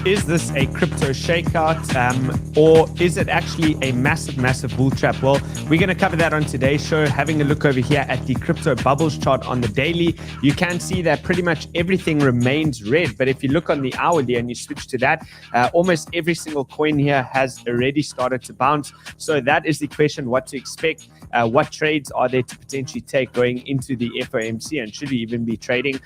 is this a crypto shakeout or is it actually a massive bull trap? Well, we're going to cover that on today's show. Having a look over here at the crypto bubbles chart on the daily, you can see that pretty much everything remains red. But if you look on the hourly and you switch to that, almost every single coin here has already started to bounce. So that is the question: what to expect? What trades are there to potentially take going into the FOMC, and should we even be trading?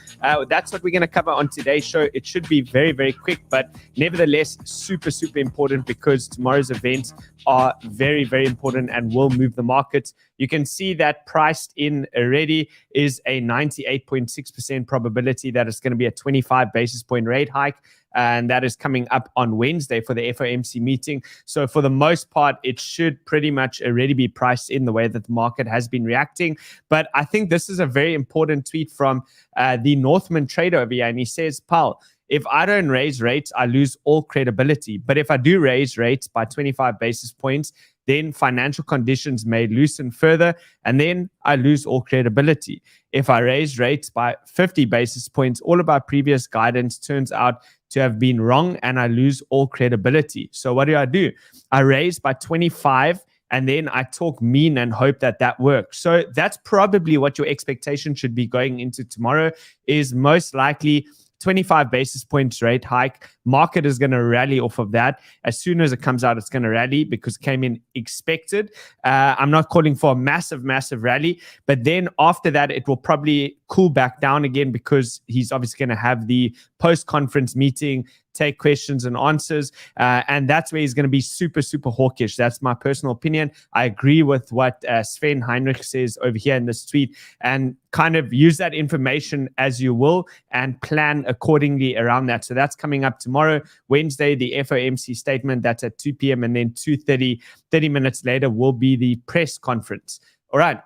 That's what we're going to cover on today's show. It should be very quick, but nevertheless super important, because tomorrow's events are very important and will move the markets. You can see that priced in already is a 98.6% probability that it's going to be a 25 basis point rate hike. And that is coming up on Wednesday for the FOMC meeting. So for the most part, it should pretty much already be priced in the way that the market has been reacting. But I think this is a very important tweet from the Northman trader over here. And he says, "Pal, if I don't raise rates, I lose all credibility. But if I do raise rates by 25 basis points, then financial conditions may loosen further, and then I lose all credibility. If I raise rates by 50 basis points, all of our previous guidance turns out to have been wrong, and I lose all credibility. So what do? I raise by 25, and then I talk mean and hope that that works." So that's probably what your expectation should be going into tomorrow, is most likely 25 basis points rate hike. Market is going to rally off of that. As soon as it comes out, it's going to rally because it came in expected. I'm not calling for a massive rally, but then after that, it will probably cool back down again, because he's obviously going to have the post-conference meeting, take questions and answers, and that's where he's going to be super hawkish. That's my personal opinion. I agree with what 𝗕𝗬𝗕𝗬𝗕𝗓 says over here in this tweet, and kind of use that information as you will and plan accordingly around that. So that's coming up tomorrow, Wednesday, the FOMC statement. That's at 2 p.m. and then 2:30, 30 minutes later, will be the press conference. All right.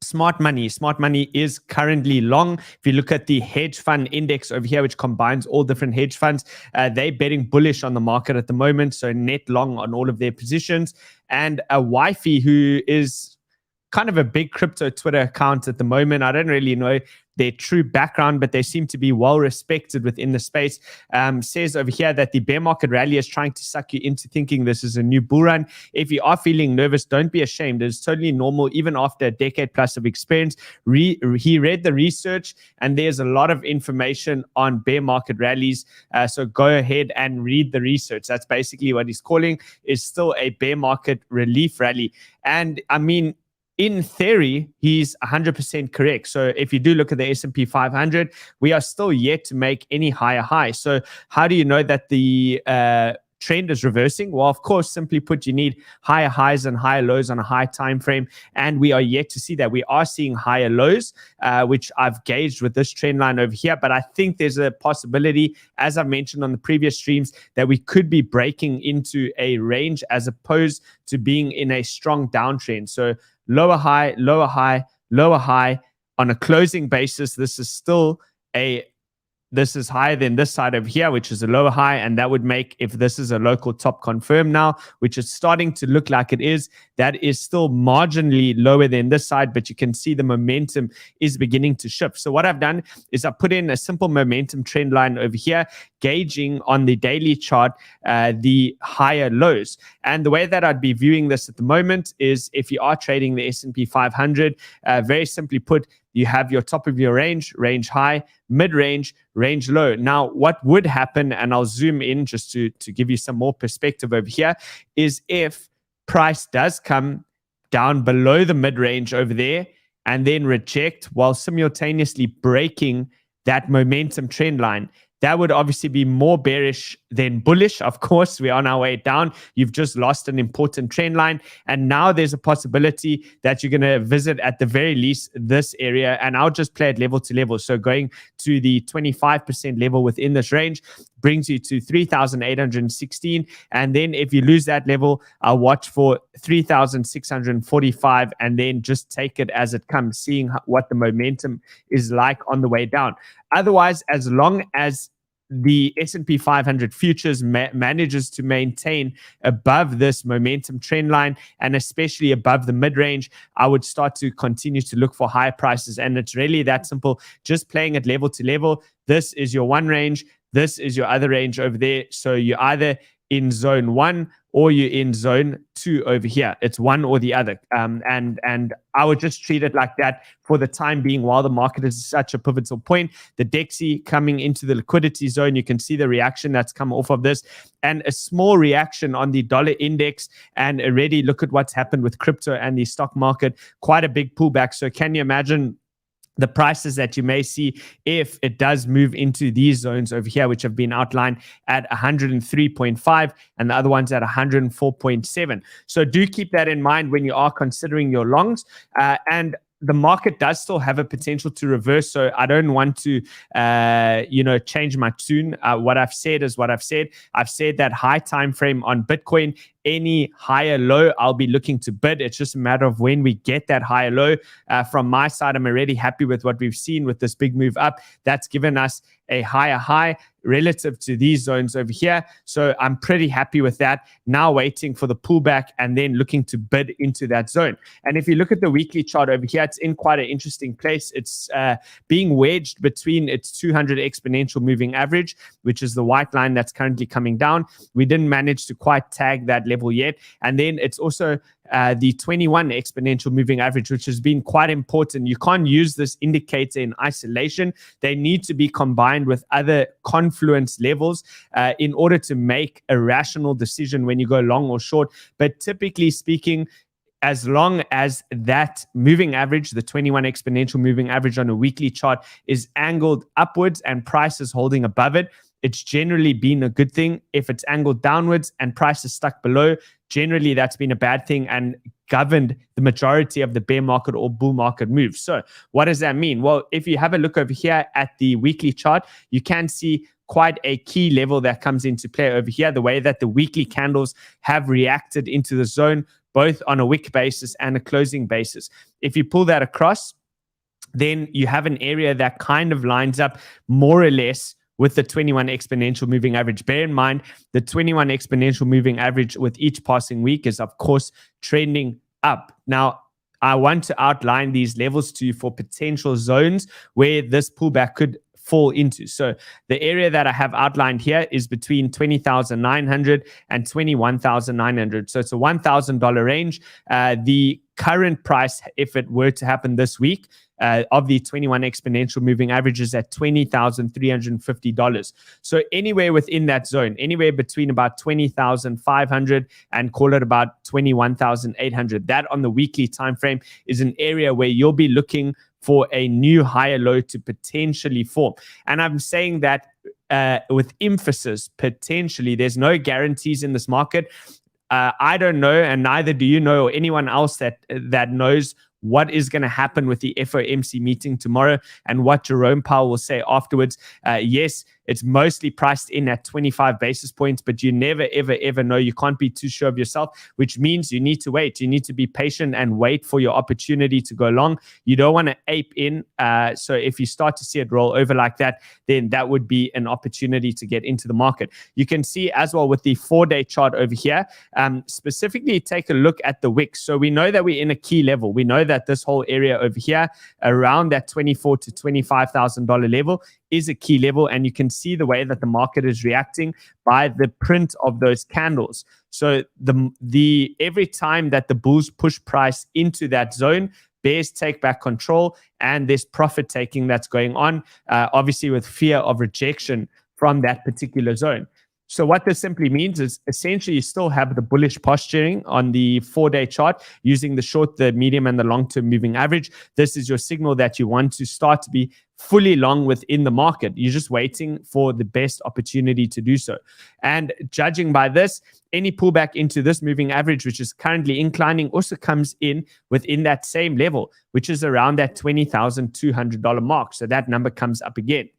Smart money is currently long. If you look at the hedge fund index over here, which combines all different hedge funds, they're betting bullish on the market at the moment, so net long on all of their positions. And a wifey, who is kind of a big crypto Twitter account at the moment, I don't really know their true background, but they seem to be well respected within the space, says over here that the bear market rally is trying to suck you into thinking this is a new bull run. If you are feeling nervous, don't be ashamed. It's totally normal, even after a decade plus of experience. He read the research, and there's a lot of information on bear market rallies, so go ahead and read the research. That's basically what he's calling is still a bear market relief rally. And I mean, in theory, he's 100% correct. So if you do look at the S&P 500, we are still yet to make any higher high. So how do you know that the trend is reversing? Well, of course, simply put, you need higher highs and higher lows on a high time frame, and we are yet to see that. We are seeing higher lows, which I've gauged with this trend line over here, but I think there's a possibility, as I mentioned on the previous streams, that we could be breaking into a range as opposed to being in a strong downtrend. So lower high, lower high, lower high. On a closing basis, this is higher than this side over here, which is a lower high, and that would make, if this is a local top confirmed now, which is starting to look like it is, that is still marginally lower than this side, but you can see the momentum is beginning to shift. So what I've done is I put in a simple momentum trend line over here, gauging on the daily chart the higher lows. And the way that I'd be viewing this at the moment is, if you are trading the S&P 500, very simply put, you have your top of your range, range high, mid-range, range low. Now, what would happen, and I'll zoom in just to give you some more perspective over here, is if price does come down below the mid-range over there and then reject while simultaneously breaking that momentum trend line, that would obviously be more bearish than bullish. Of course, we're on our way down. You've just lost an important trend line. And now there's a possibility that you're going to visit, at the very least, this area. And I'll just play it level to level. So going to the 25% level within this range brings you to 3,816. And then if you lose that level, I'll watch for 3,645 and then just take it as it comes, seeing what the momentum is like on the way down. Otherwise, as long as the S&P 500 futures manages to maintain above this momentum trend line, and especially above the mid-range, I would start to continue to look for higher prices. And it's really that simple, just playing it level to level. This is your one range. This is your other range over there. So you're either in zone 1 or you're in zone 2 over here. It's one or the other. And I would just treat it like that for the time being while the market is such a pivotal point. The DXY coming into the liquidity zone, you can see the reaction that's come off of this, and a small reaction on the dollar index. And already look at what's happened with crypto and the stock market, quite a big pullback. So can you imagine the prices that you may see if it does move into these zones over here, which have been outlined at 103.5 and the other ones at 104.7. So do keep that in mind when you are considering your longs. And the market does still have a potential to reverse. So I don't want to, change my tune. What I've said is what I've said. I've said that high time frame on Bitcoin, any higher low, I'll be looking to bid. It's just a matter of when we get that higher low. From my side, I'm already happy with what we've seen with this big move up. That's given us a higher high relative to these zones over here. So I'm pretty happy with that. Now waiting for the pullback and then looking to bid into that zone. And if you look at the weekly chart over here, it's in quite an interesting place. It's being wedged between its 200 exponential moving average, which is the white line that's currently coming down. We didn't manage to quite tag that level yet. And then it's also the 21 exponential moving average, which has been quite important. You can't use this indicator in isolation. They need to be combined with other confluence levels in order to make a rational decision when you go long or short. But typically speaking, as long as that moving average, the 21 exponential moving average on a weekly chart, is angled upwards and price is holding above it, it's generally been a good thing. If it's angled downwards and price is stuck below, generally that's been a bad thing and governed the majority of the bear market or bull market moves. So what does that mean? Well, if you have a look over here at the weekly chart, you can see quite a key level that comes into play over here, the way that the weekly candles have reacted into the zone, both on a wick basis and a closing basis. If you pull that across, then you have an area that kind of lines up more or less with the 21 exponential moving average. Bear in mind, the 21 exponential moving average with each passing week is, of course, trending up. Now, I want to outline these levels to you for potential zones where this pullback could fall into. So the area that I have outlined here is between 20,900 and 21,900. So it's a $1,000 range. The current price, if it were to happen this week, of the 21 exponential moving averages at $20,350. So anywhere within that zone, anywhere between about 20,500 and call it about 21,800. That on the weekly time frame is an area where you'll be looking for a new higher low to potentially form. And I'm saying that with emphasis, potentially. There's no guarantees in this market. I don't know, and neither do you know, or anyone else that knows what is going to happen with the FOMC meeting tomorrow and what Jerome Powell will say afterwards. Yes, it's mostly priced in at 25 basis points, but you never, ever, ever know. You can't be too sure of yourself, which means you need to wait. You need to be patient and wait for your opportunity to go long. You don't want to ape in. So if you start to see it roll over like that, then that would be an opportunity to get into the market. You can see as well with the 4-day chart over here, specifically take a look at the wick. So we know that we're in a key level. We know that this whole area over here around that $24,000 to $25,000 level is a key level, and you can see the way that the market is reacting by the print of those candles. So the every time that the bulls push price into that zone, bears take back control, and there's profit taking that's going on, obviously with fear of rejection from that particular zone. So what this simply means is essentially you still have the bullish posturing on the 4-day chart using the short, the medium, and the long-term moving average. This is your signal that you want to start to be fully long within the market. You're just waiting for the best opportunity to do so. And judging by this, any pullback into this moving average, which is currently inclining, also comes in within that same level, which is around that $20,200 mark. So that number comes up again.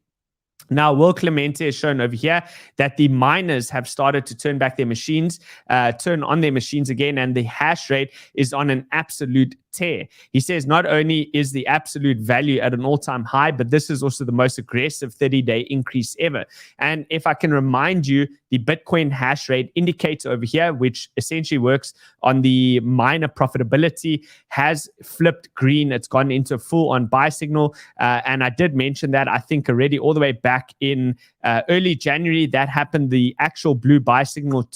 Now, 𝗲𝗂𝗫𝗎 has shown over here that the miners have started to turn back their machines, turn on their machines again, and the hash rate is on an absolute tear. He says not only is the absolute value at an all-time high, but this is also the most aggressive 30-day increase ever. And if I can remind you, the Bitcoin hash rate indicator over here, which essentially works on the miner profitability, has flipped green. It's gone into a full-on buy signal. And I did mention that, I think, already all the way back back in early January. That happened. The actual blue buy signal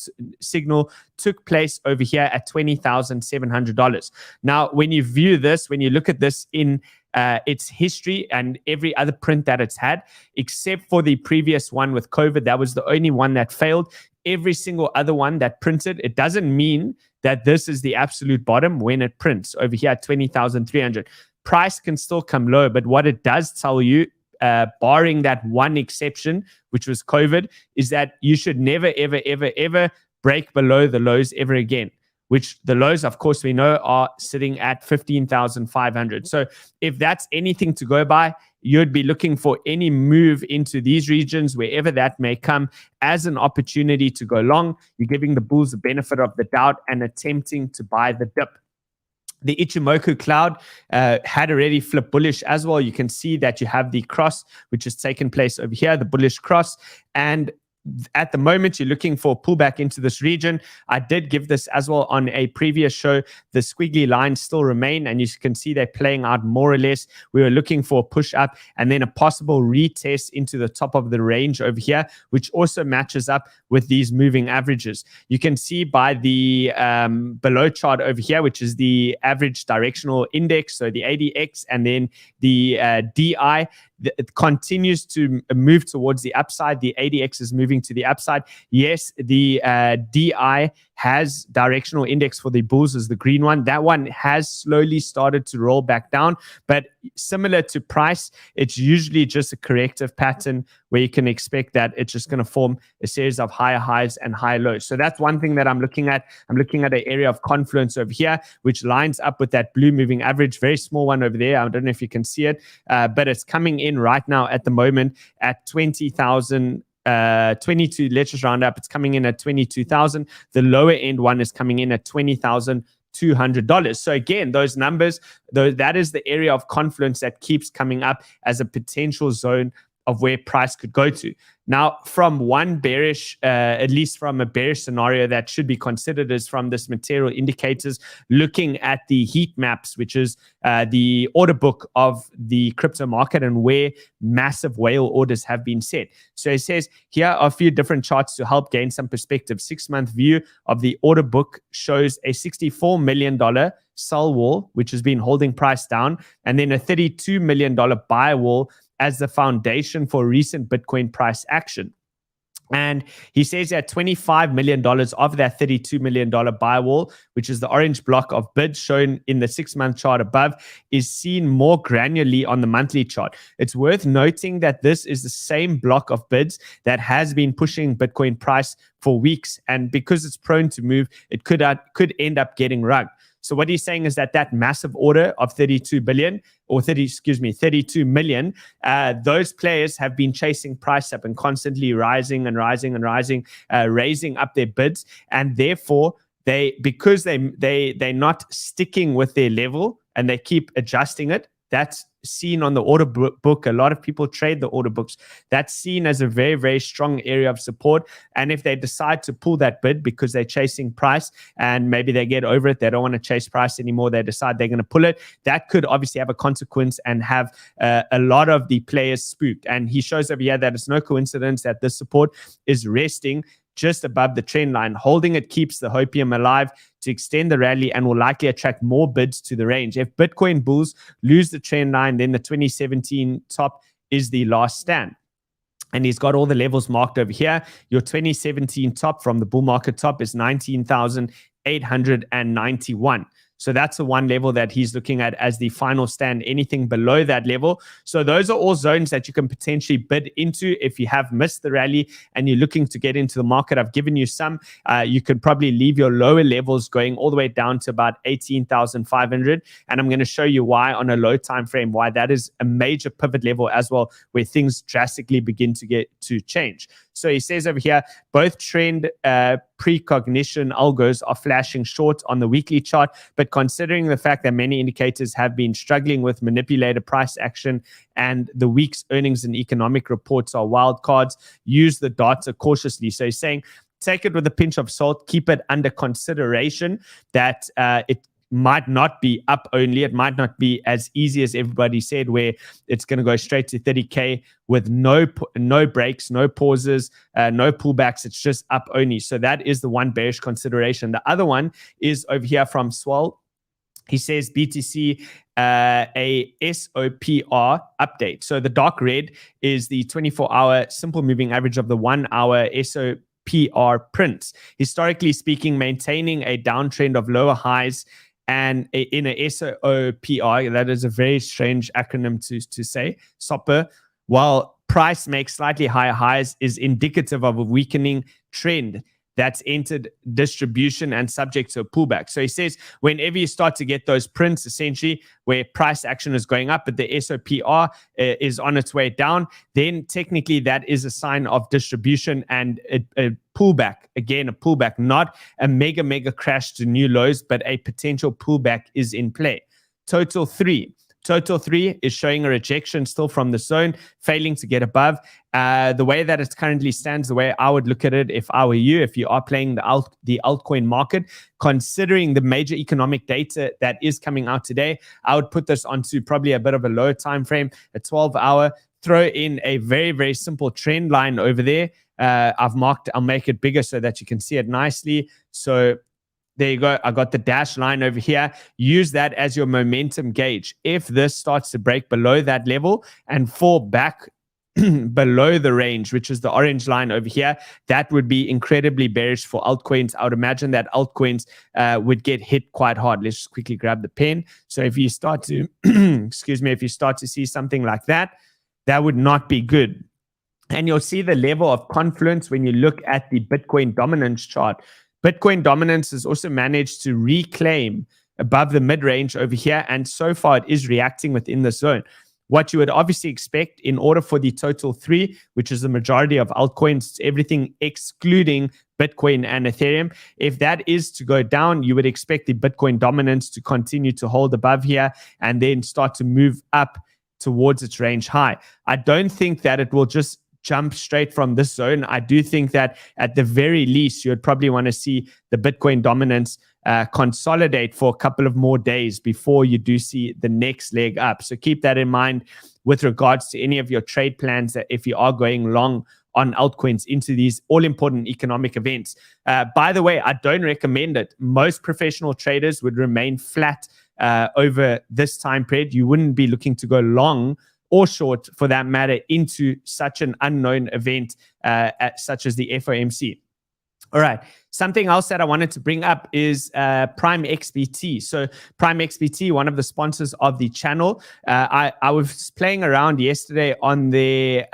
took place over here at $20,700. Now, when you view this, when you look at this in its history and every other print that it's had, except for the previous one with COVID, that was the only one that failed. Every single other one that printed, it doesn't mean that this is the absolute bottom when it prints over here at 20,300. Price can still come low, but what it does tell you, barring that one exception, which was COVID, is that you should never, ever, ever, ever break below the lows ever again, which the lows, of course, we know are sitting at 15,500. So if that's anything to go by, you'd be looking for any move into these regions, wherever that may come, as an opportunity to go long. You're giving the bulls the benefit of the doubt and attempting to buy the dip. The Ichimoku cloud had already flipped bullish as well. You can see that you have the cross, which has taken place over here, the bullish cross. And at the moment, you're looking for a pullback into this region. I did give this as well on a previous show. The squiggly lines still remain, and you can see they're playing out more or less. We were looking for a push up and then a possible retest into the top of the range over here, which also matches up with these moving averages. You can see by the below chart over here, which is the average directional index, so the ADX, and then the DI, it continues to move towards the upside. The ADX is moving to the upside. Yes, the DI has directional index for the bulls as the green one. That one has slowly started to roll back down, but similar to price, it's usually just a corrective pattern where you can expect that it's just going to form a series of higher highs and higher lows. So that's one thing that I'm looking at. I'm looking at an area of confluence over here, which lines up with that blue moving average, very small one over there. I don't know if you can see it, but it's coming in right now at the moment at 20,000. 22, let's just round up. It's coming in at 22,000. The lower end one is coming in at $20,200. So again, those numbers, that is the area of confluence that keeps coming up as a potential zone of where price could go to. Now, from one bearish, at least from a bearish scenario that should be considered, is from this material indicators, looking at the heat maps, which is the order book of the crypto market and where massive whale orders have been set. So it says here are a few different charts to help gain some perspective. 6-month view of the order book shows a $64 million sell wall, which has been holding price down, and then a $32 million buy wall as the foundation for recent Bitcoin price action. And he says that $25 million of that $32 million buy wall, which is the orange block of bids shown in the 6-month chart above, is seen more granularly on the monthly chart. It's worth noting that this is the same block of bids that has been pushing Bitcoin price for weeks. And because it's prone to move, it could end up getting rugged. So what he's saying is that that massive order of 32 million, those players have been chasing price up and constantly rising and rising and rising, raising up their bids, and therefore because they're not sticking with their level and they keep adjusting it. That's seen on the order book. A lot of people trade the order books. That's seen as a very, very strong area of support. And if they decide to pull that bid because they're chasing price and maybe they get over it, they don't want to chase price anymore, they decide they're going to pull it, that could obviously have a consequence and have a lot of the players spooked. And he shows over here that it's no coincidence that this support is resting just above the trend line. Holding it keeps the hopium alive to extend the rally and will likely attract more bids to the range. If Bitcoin bulls lose the trend line, then the 2017 top is the last stand. And he's got all the levels marked over here. Your 2017 top from the bull market top is 19,891. So that's the one level that he's looking at as the final stand. Anything below that level. So those are all zones that you can potentially bid into if you have missed the rally and you're looking to get into the market. I've given you some. You could probably leave your lower levels going all the way down to about 18,500. And I'm going to show you why on a low time frame, why that is a major pivot level as well, where things drastically begin to change. So he says over here, both trend precognition algos are flashing short on the weekly chart, but considering the fact that many indicators have been struggling with manipulated price action and the week's earnings and economic reports are wild cards, use the data cautiously. So he's saying, take it with a pinch of salt, keep it under consideration that might not be up only. It might not be as easy as everybody said, where it's going to go straight to 30K with no breaks, no pauses, no pullbacks. It's just up only. So that is the one bearish consideration. The other one is over here from 𝗬𝗲. He says BTC a SOPR update. So the dark red is the 24-hour simple moving average of the 1-hour SOPR prints. Historically speaking, maintaining a downtrend of lower highs and in a SOPR, that is a very strange acronym to say, SOPR, while price makes slightly higher highs, is indicative of a weakening trend that's entered distribution and subject to a pullback. So he says, whenever you start to get those prints, essentially, where price action is going up, but the SOPR is on its way down, then technically that is a sign of distribution and a pullback. Again, a pullback, not a mega crash to new lows, but a potential pullback is in play. Total 3 is showing a rejection still from the zone, failing to get above. The way that it currently stands, the way I would look at it if I were you, if you are playing the altcoin market, considering the major economic data that is coming out today, I would put this onto probably a bit of a lower time frame, a 12-hour. Throw in a very simple trend line over there. I'll make it bigger so that you can see it nicely. So there you go. I got the dash line over here. Use that as your momentum gauge. If this starts to break below that level and fall back below the range, which is the orange line over here, that would be incredibly bearish for altcoins. I would imagine that altcoins would get hit quite hard. Let's just quickly grab the pen. So if you start to, excuse me, if you start to see something like that, that would not be good. And you'll see the level of confluence when you look at the Bitcoin dominance chart. Bitcoin dominance has also managed to reclaim above the mid-range over here, and so far it is reacting within the zone. What you would obviously expect in order for the total 3, which is the majority of altcoins, everything excluding Bitcoin and Ethereum, if that is to go down, you would expect the Bitcoin dominance to continue to hold above here and then start to move up towards its range high. I don't think that it will just jump straight from this zone. I do think that at the very least, you would probably want to see the Bitcoin dominance consolidate for a couple of more days before you do see the next leg up. So keep that in mind with regards to any of your trade plans, that if you are going long on altcoins into these all-important economic events. By the way, I don't recommend it. Most professional traders would remain flat over this time period. You wouldn't be looking to go long or short, for that matter, into such an unknown event such as the FOMC. All right. Something else that I wanted to bring up is PrimeXBT. So PrimeXBT, one of the sponsors of the channel, I was playing around yesterday on their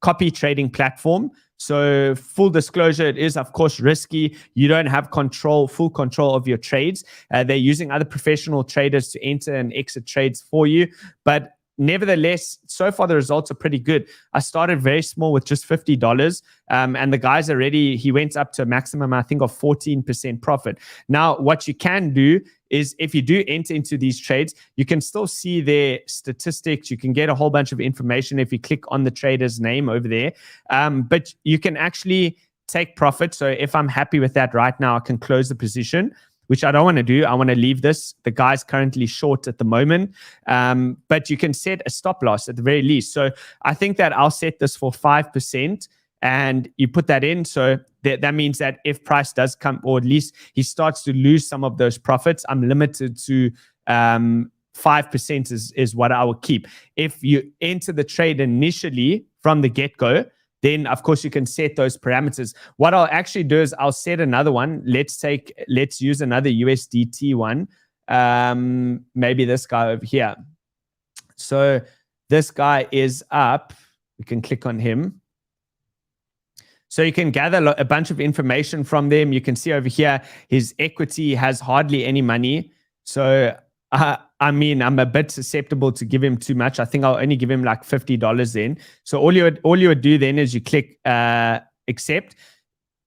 copy trading platform. So full disclosure, it is, of course, risky. You don't have full control of your trades. They're using other professional traders to enter and exit trades for you. But nevertheless, so far the results are pretty good. I started very small with just $50, and the guys already, he went up to a maximum, I think, of 14% profit. Now, what you can do is if you do enter into these trades, you can still see their statistics. You can get a whole bunch of information if you click on the trader's name over there. But you can actually take profit. So if I'm happy with that right now, I can close the position, which I don't want to do. I want to leave this. The guy's currently short at the moment. But you can set a stop loss at the very least. So I think that I'll set this for 5%, and you put that in. So that means that if price does come, or at least he starts to lose some of those profits, I'm limited to 5% is what I will keep. If you enter the trade initially from the get-go, then of course you can set those parameters. What I'll actually do is I'll set another one. Let's use another USDT one. Maybe this guy over here. So this guy is up. We can click on him. So you can gather a bunch of information from them. You can see over here, his equity has hardly any money. So I mean, I'm a bit susceptible to give him too much. I think I'll only give him like $50 then. So all you would do then is you click accept.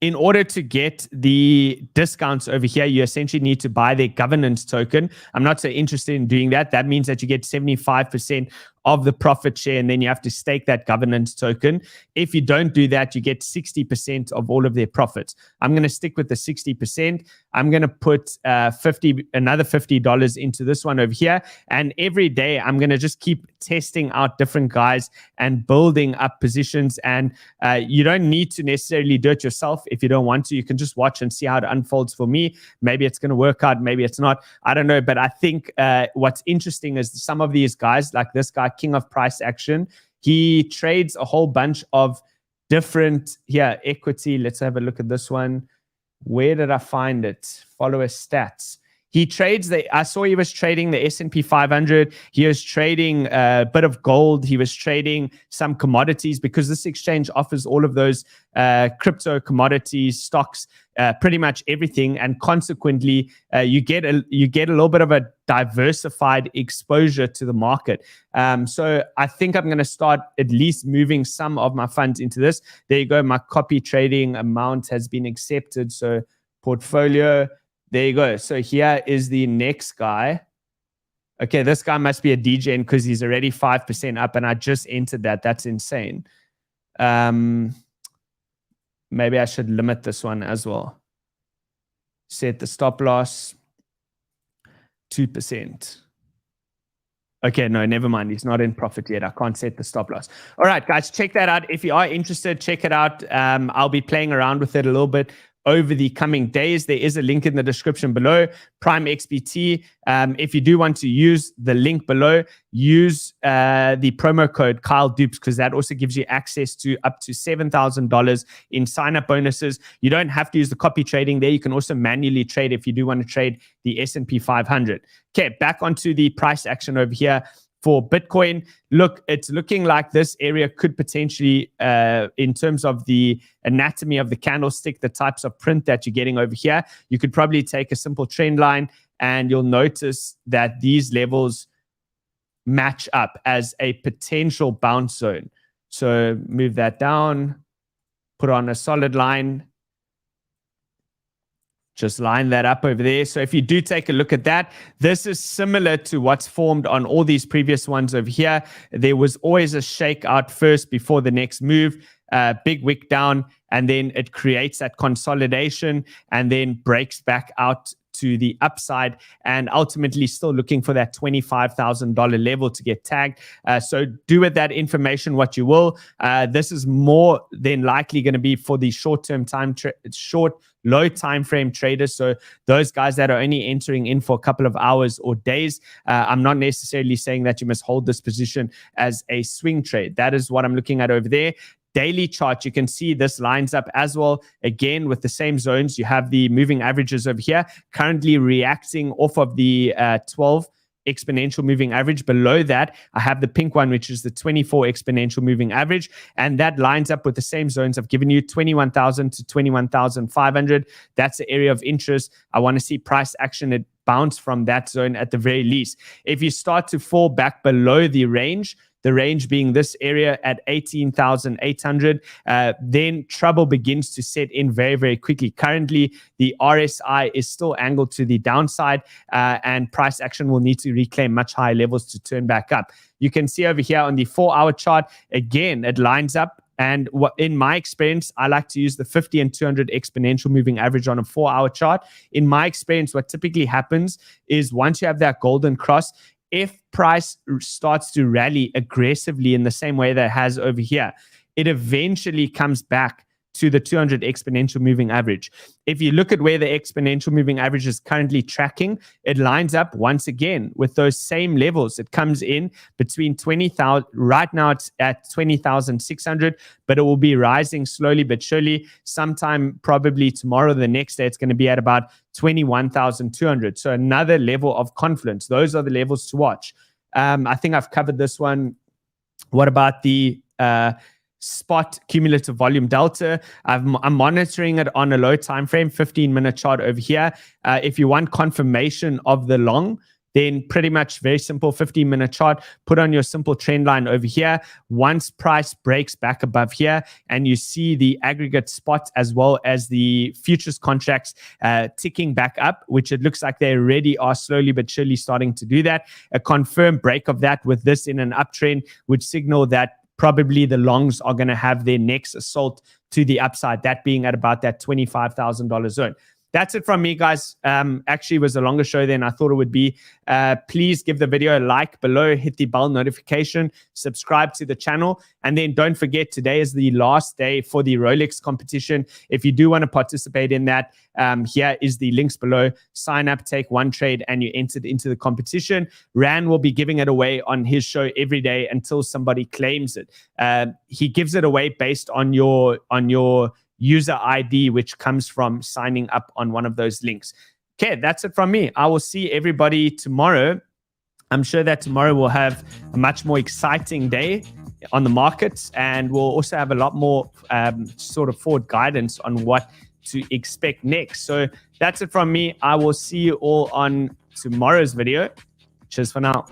In order to get the discounts over here, you essentially need to buy their governance token. I'm not so interested in doing that. That means that you get 75% of the profit share, and then you have to stake that governance token. If you don't do that, you get 60% of all of their profits. I'm going to stick with the 60%. I'm going to put another $50 into this one over here. And every day, I'm going to just keep testing out different guys and building up positions. And you don't need to necessarily do it yourself if you don't want to. You can just watch and see how it unfolds for me. Maybe it's going to work out. Maybe it's not. I don't know. But I think what's interesting is some of these guys, like this guy, King of Price Action, he trades a whole bunch of different equity. Let's have a look at this one. Where did I find it? Follower stats. He trades I saw he was trading the S&P 500. He was trading a bit of gold. He was trading some commodities, because this exchange offers all of those crypto commodities, stocks, pretty much everything. And consequently, you get a little bit of a diversified exposure to the market. So I think I'm going to start at least moving some of my funds into this. There you go. My copy trading amount has been accepted. So portfolio. There you go. So here is the next guy. Okay, this guy must be a DJ because he's already 5% up, and I just entered that. That's insane. Maybe I should limit this one as well. Set the stop loss 2%. Okay, no, never mind. He's not in profit yet. I can't set the stop loss. All right, guys, check that out. If you are interested, check it out. I'll be playing around with it a little bit over the coming days. There is a link in the description below, PrimeXBT. If you do want to use the link below, use the promo code Kyledoops, because that also gives you access to up to $7,000 in sign-up bonuses. You don't have to use the copy trading there. You can also manually trade if you do want to trade the S&P 500. Okay, back onto the price action over here. For Bitcoin, look, it's looking like this area could potentially, in terms of the anatomy of the candlestick, the types of print that you're getting over here, you could probably take a simple trend line and you'll notice that these levels match up as a potential bounce zone. So move that down, put on a solid line. Just line that up over there. So if you do take a look at that, this is similar to what's formed on all these previous ones over here. There was always a shakeout first before the next move, big wick down, and then it creates that consolidation and then breaks back out to the upside, and ultimately still looking for that $25,000 level to get tagged. So do with that information what you will. This is more than likely going to be for the short-term low time frame traders. So those guys that are only entering in for a couple of hours or days. I'm not necessarily saying that you must hold this position as a swing trade. That is what I'm looking at over there. Daily chart, you can see this lines up as well, again, with the same zones. You have the moving averages over here, currently reacting off of the 12 exponential moving average. Below that, I have the pink one, which is the 24 exponential moving average. And that lines up with the same zones I've given you, 21,000 to 21,500. That's the area of interest. I want to see price action at bounce from that zone at the very least. If you start to fall back below the range being this area at 18,800, then trouble begins to set in very, very quickly. Currently, the RSI is still angled to the downside, and price action will need to reclaim much higher levels to turn back up. You can see over here on the 4-hour chart, again, it lines up. And in my experience, I like to use the 50 and 200 exponential moving average on a 4-hour chart. In my experience, what typically happens is once you have that golden cross, if price starts to rally aggressively in the same way that it has over here, it eventually comes back to the 200 exponential moving average. If you look at where the exponential moving average is currently tracking, it lines up once again with those same levels. It comes in between 20,000. Right now it's at 20,600, but it will be rising slowly but surely. Sometime probably tomorrow, the next day, it's going to be at about 21,200. So another level of confluence. Those are the levels to watch. I think I've covered this one. What about the spot cumulative volume delta? I'm monitoring it on a low time frame, 15-minute chart over here. If you want confirmation of the long, then pretty much very simple 15-minute chart, put on your simple trend line over here. Once price breaks back above here and you see the aggregate spot as well as the futures contracts ticking back up, which it looks like they already are slowly but surely starting to do that, a confirmed break of that with this in an uptrend would signal that probably the longs are going to have their next assault to the upside, that being at about that $25,000 zone. That's it from me, guys. Actually, it was a longer show than I thought it would be. Please give the video a like below, hit the bell notification, subscribe to the channel, and then don't forget, today is the last day for the Rolex competition. If you do want to participate in that, here is the links below. Sign up, take one trade, and you entered into the competition. Ran will be giving it away on his show every day until somebody claims it. He gives it away based on your user ID, which comes from signing up on one of those links. Okay, that's it from me. I will see everybody tomorrow. I'm sure that tomorrow we'll have a much more exciting day on the markets, and we'll also have a lot more sort of forward guidance on what to expect next. So that's it from me. I will see you all on tomorrow's video. Cheers for now.